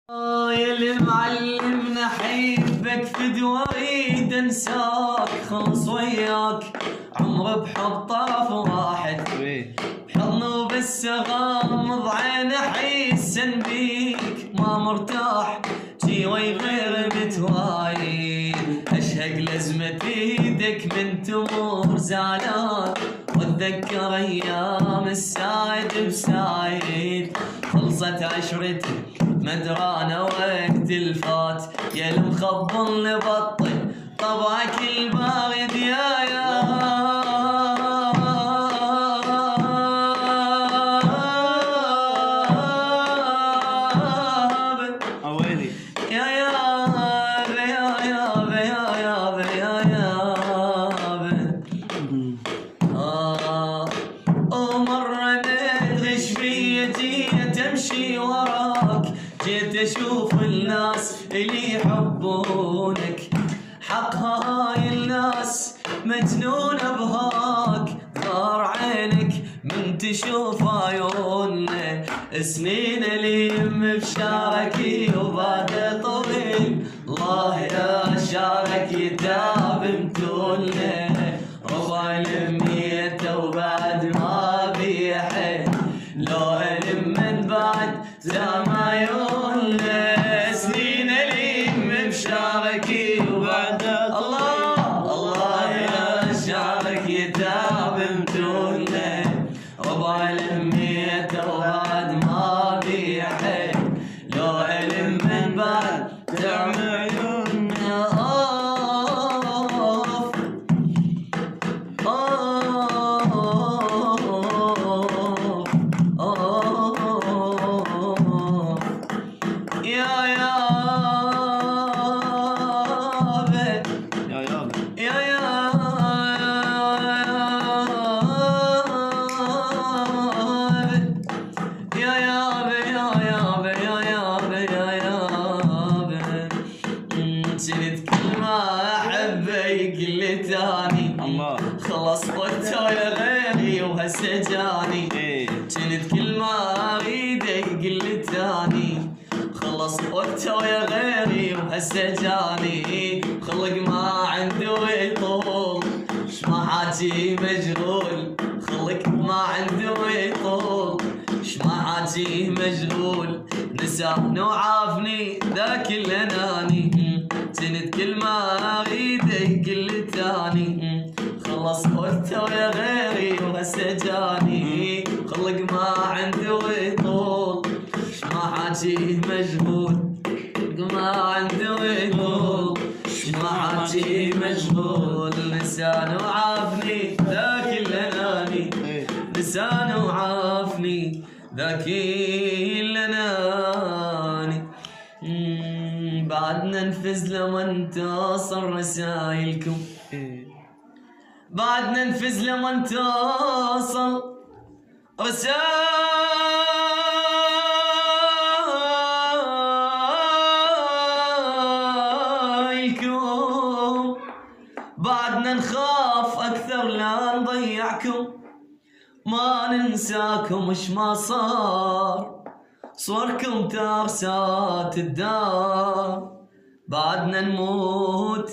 يا المعلم نحبك فدوى اريد انساك خلص وياك عمر بحب طرف واحد بحضن وبس غامض عين احس بيك ما مرتاح جيوي غير متوايد اشهق لزمة ايدك من تمور زعلان واتذكر ايام السايد بسايد خلصت عشرتك مدرانة وقت الفات يا المخبل نبطل طبعك البارد يا اويلي يا ومرة نغش بي جيت امشي وراك جيت اشوف الناس اللي يحبونك حق هاي الناس مجنونة بهاك ثار عينك من تشوف عيوننا سنين اليم بشاركي وبعد طويل الله يا شارك يتاب متولنا ربع لميته وبعد ما بيحن لو الم من بعد زمايلنا سنين اليم بشاركي وبعد الله يا شارك يتاب متولنا ربع لميته وبعد ما بيحن لو الم من بعد زمايلنا جنت كل ما احبه قلتاني خلص طلته يا غيري وهسه جاني جنت كل ما اريده قلتاني خلص طلته يا غيري وهسه جاني خلق ما عنده يطول شما حاجي مشغول خلق ما عنده يطول شما حاجي مشغول نساني وعافني ذاك الاناني جنت كل ما اريده قلتاني خلص قلته يا غيري وهسه جاني خلق ما عنده يطول شما حاجيه مشغول ما عنده يطول شما حاجيه مشغول لسانه وعافني ذاك الاناني لسانه وعافني ذاك الاناني بعدنا نفز لمن توصل رسايلكم بعدنا نفز لمن توصل رسايلكم بعدنا نخاف اكثر لا نضيعكم ما ننساكم وش ما صوركم تارسات الدار بعدنا نموت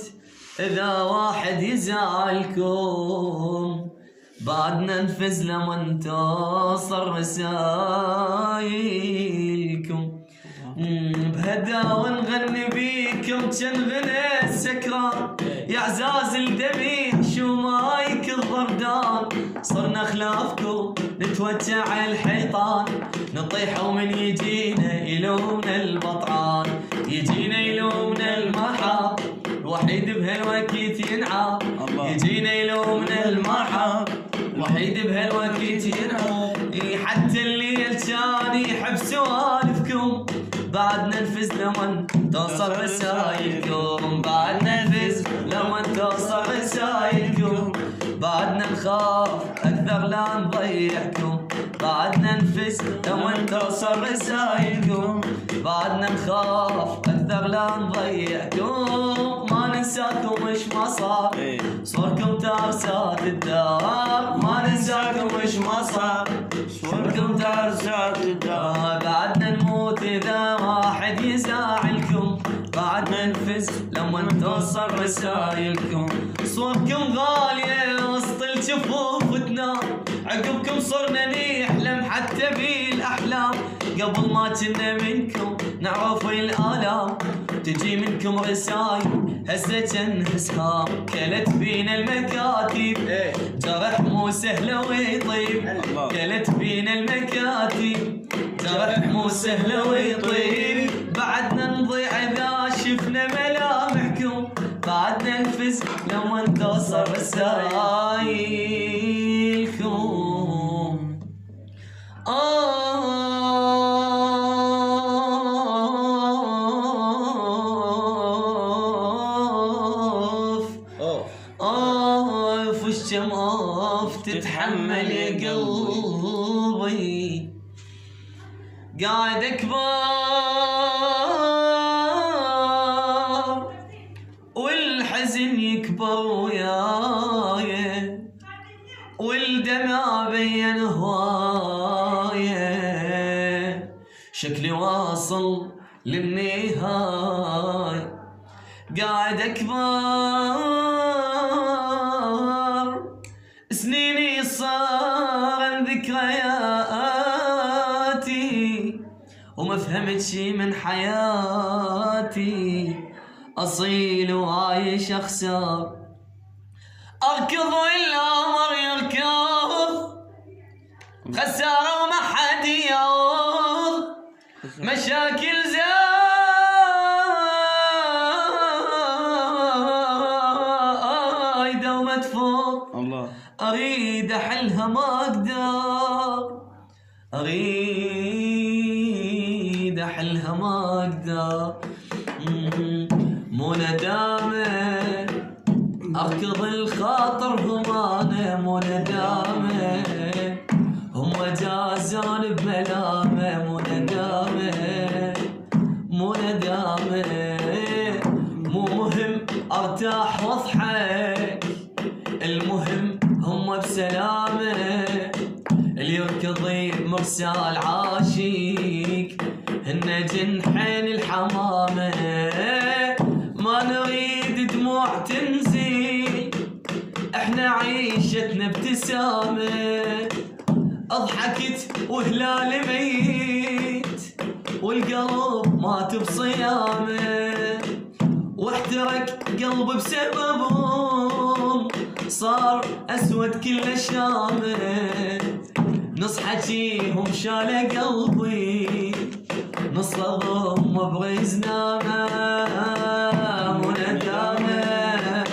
إذا واحد يزعلكم بعدنا نفز لمن توصل رسايلكم بهدا ونغني بيكم جن غنى السكران يا عزاز الدميع شو مايك الضردان صرنا خلافكم نتوجع الحيطان نطيح ومن يجينا يلومنا البطران يجينا يلومنا المحا وحيد بهالوقت ينعى يجينا يلومنا المحا وحيد بهالوقت ينعى حتى الليل كان يحب سوالفكم بعدنا نفز لمن توصل رسايلكم بعدنا نفز لمن توصل رسايلكم بعدنا نخاف اكثر لا نضيعكم بعدنا نفز لمن توصل رسايلكم بعدنا نخاف اكثر لا نضيعكم ما ننساكم وش ما صوركم تارسات الدار ما ننساكم وش ما صوركم ترسل بعدنا نموت إذا واحد يزعلكم، بعدنا نفز لما توصل رسايلكم. صوركم غالية وسط الجفوف تنام، عقبكم صرنا نحلم حتى بالأحلام. قبل ما كنا منكم نعرف الآلام، تجي منكم رسايل هسه جنسها. كلت بينا المكاتب جرح مو سهل ويطيب، كلت بينا المكاتب جرح مو سهل ويطيب. بعدنا نضيع إذا شفنا ملامحكم، بعدنا نفز لما توصل رسايلكم. وش جماف تتحمل يا قلبي، قاعد اكبر والحزن يكبر وياي، والدمع بين هوايه. شكلي واصل للنهاية، قاعد اكبر سنيني صار ذكرياتي، وما فهمت شي من حياتي. اصيل وعايش اخسر، اركض والامر يركض، خسارة وما حد يعوض، مشاكل زايدة وما تفوق. اريد احلها ما اقدر، اريد احلها ما اقدر. مو ندامة اركض الخاطر همانة، مو ندامة هم جازون بملامة. مو ندامة مو ندامة، مو مهم ارتاح واضحك، المهم هم بسلامة. اللي يركض مرسال عاشق هن جنحين الحمامة. ما نريد دموع تنزل، احنا عيشتنا ابتسامة. اضحكت وهلال ميت، والقلب مات بصيامة. واحترق قلب بسببهم، صار اسود كل شامه. نص حكيهم شال قلبي، نص ضم برزنامه. مو ندامه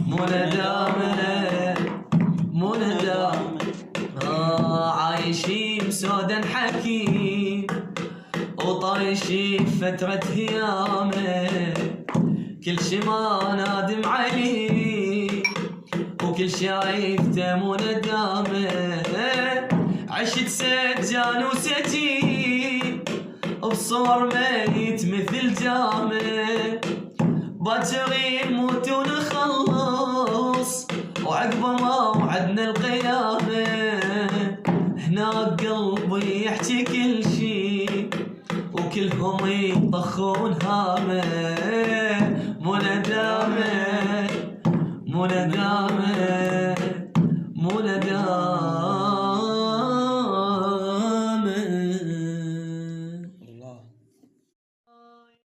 مو ندامه مو ندامه، عايشين بسودا حكيم وطايشين فترة هيامه. كل شي ما نادم عليه، وكل شايفته مو ندامه. عشت سجان وسجين بصور ميت مثل جامه. باكر يموت ونخلص، وعقبه موعدنا القيامه. هناك قلبي يحكي كل شي، وكلهم يطخون هامه. مو ندامه مو ندامه